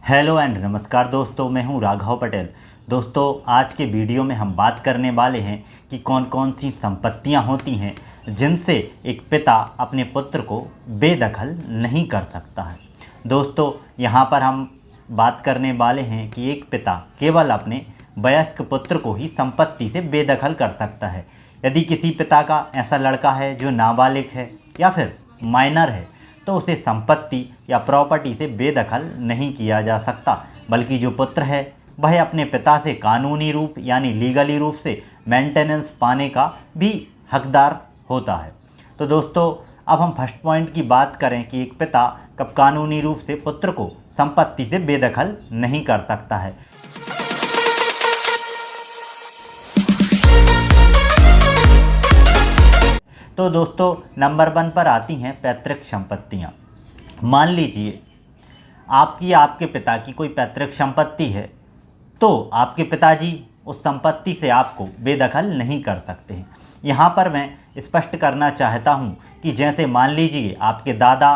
Hello and नमस्कार दोस्तों, मैं हूं राघव पटेल। दोस्तों, आज के वीडियो में हम बात करने वाले हैं कि कौन कौन सी संपत्तियां होती हैं जिनसे एक पिता अपने पुत्र को बेदखल नहीं कर सकता है। दोस्तों, यहां पर हम बात करने वाले हैं कि एक पिता केवल अपने वयस्क पुत्र को ही संपत्ति से बेदखल कर सकता है। यदि किसी पिता का ऐसा लड़का है जो नाबालिग है या फिर माइनर है तो उसे संपत्ति या प्रॉपर्टी से बेदखल नहीं किया जा सकता, बल्कि जो पुत्र है वह अपने पिता से कानूनी रूप यानी लीगली रूप से मेंटेनेंस पाने का भी हकदार होता है। तो दोस्तों, अब हम फर्स्ट पॉइंट की बात करें कि एक पिता कब कानूनी रूप से पुत्र को संपत्ति से बेदखल नहीं कर सकता है। तो दोस्तों, नंबर 1 पर आती हैं पैतृक संपत्तियां। मान लीजिए आपके पिता की कोई पैतृक संपत्ति है, तो आपके पिताजी उस संपत्ति से आपको बेदखल नहीं कर सकते हैं। यहाँ पर मैं स्पष्ट करना चाहता हूँ कि जैसे मान लीजिए आपके दादा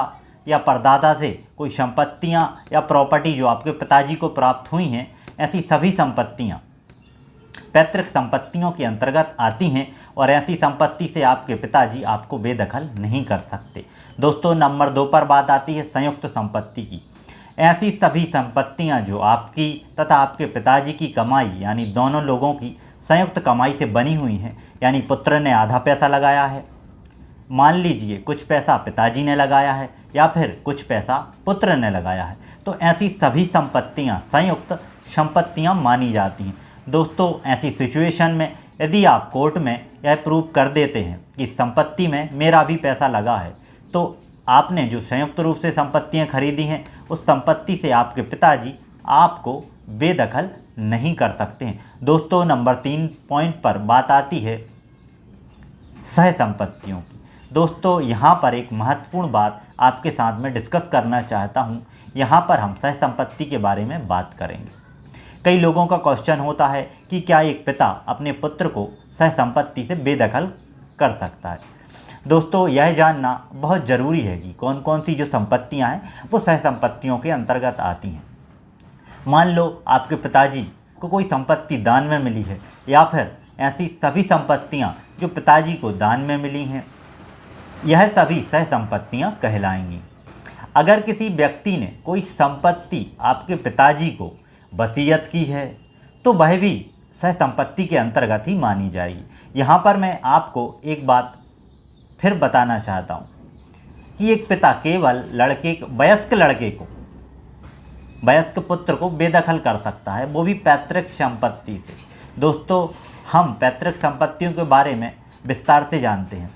या परदादा से कोई संपत्तियाँ या प्रॉपर्टी जो आपके पिताजी को प्राप्त हुई हैं, ऐसी सभी संपत्तियाँ पैतृक संपत्तियों के अंतर्गत आती हैं और ऐसी संपत्ति से आपके पिताजी आपको बेदखल नहीं कर सकते। दोस्तों, नंबर 2 पर बात आती है संयुक्त संपत्ति की। ऐसी सभी संपत्तियां जो आपकी तथा आपके पिताजी की कमाई यानी दोनों लोगों की संयुक्त कमाई से बनी हुई हैं, यानी पुत्र ने आधा पैसा लगाया है, मान लीजिए कुछ पैसा पिताजी ने लगाया है या फिर कुछ पैसा पुत्र ने लगाया है, तो ऐसी सभी संपत्तियां संयुक्त संपत्तियां मानी जाती हैं। दोस्तों, ऐसी सिचुएशन में यदि आप कोर्ट में यह प्रूव कर देते हैं कि संपत्ति में मेरा भी पैसा लगा है, तो आपने जो संयुक्त रूप से संपत्तियां खरीदी हैं उस संपत्ति से आपके पिताजी आपको बेदखल नहीं कर सकते हैं। दोस्तों, नंबर 3 पॉइंट पर बात आती है सह संपत्तियों की। दोस्तों, यहाँ पर एक महत्वपूर्ण बात आपके साथ में डिस्कस करना चाहता हूँ। यहाँ पर हम सह संपत्ति के बारे में बात करेंगे। कई लोगों का क्वेश्चन होता है कि क्या एक पिता अपने पुत्र को सह संपत्ति से बेदखल कर सकता है। दोस्तों, यह जानना बहुत ज़रूरी है कि कौन कौन सी जो संपत्तियां हैं वो सह संपत्तियों के अंतर्गत आती हैं। मान लो आपके पिताजी को कोई संपत्ति दान में मिली है या फिर ऐसी सभी संपत्तियां जो पिताजी को दान में मिली हैं, यह सभी सह संपत्तियां कहलाएंगी। अगर किसी व्यक्ति ने कोई संपत्ति आपके पिताजी को वसीयत की है तो वह भी सह संपत्ति के अंतर्गत ही मानी जाएगी। यहाँ पर मैं आपको एक बात फिर बताना चाहता हूँ कि एक पिता केवल वयस्क पुत्र को बेदखल कर सकता है, वो भी पैतृक संपत्ति से। दोस्तों, हम पैतृक संपत्तियों के बारे में विस्तार से जानते हैं,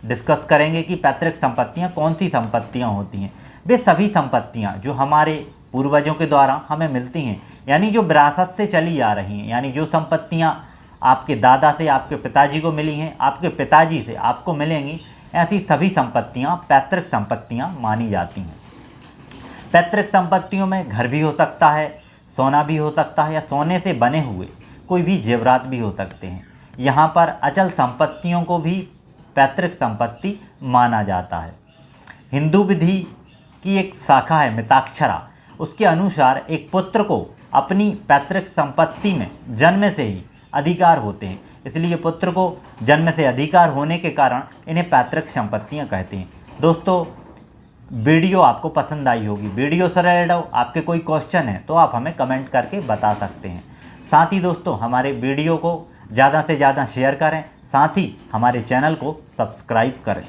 डिस्कस करेंगे कि पैतृक संपत्तियाँ कौन सी संपत्तियाँ होती हैं। वे सभी संपत्तियाँ जो हमारे पूर्वजों के द्वारा हमें मिलती हैं, यानी जो विरासत से चली आ रही हैं, यानी जो संपत्तियां आपके दादा से आपके पिताजी को मिली हैं, आपके पिताजी से आपको मिलेंगी, ऐसी सभी संपत्तियां पैतृक संपत्तियां मानी जाती हैं। पैतृक संपत्तियों में घर भी हो सकता है, सोना भी हो सकता है या सोने से बने हुए कोई भी जेवरात भी हो सकते हैं। यहाँ पर अचल संपत्तियों को भी पैतृक संपत्ति माना जाता है। हिंदू विधि की एक शाखा है मिताक्षरा, उसके अनुसार एक पुत्र को अपनी पैतृक संपत्ति में जन्म से ही अधिकार होते हैं, इसलिए पुत्र को जन्म से अधिकार होने के कारण इन्हें पैतृक संपत्तियां कहते हैं। दोस्तों, वीडियो आपको पसंद आई होगी। वीडियो से रिलेटेड आपके कोई क्वेश्चन है तो आप हमें कमेंट करके बता सकते हैं। साथ ही दोस्तों, हमारे वीडियो को ज़्यादा से ज़्यादा शेयर करें, साथ ही हमारे चैनल को सब्सक्राइब करें।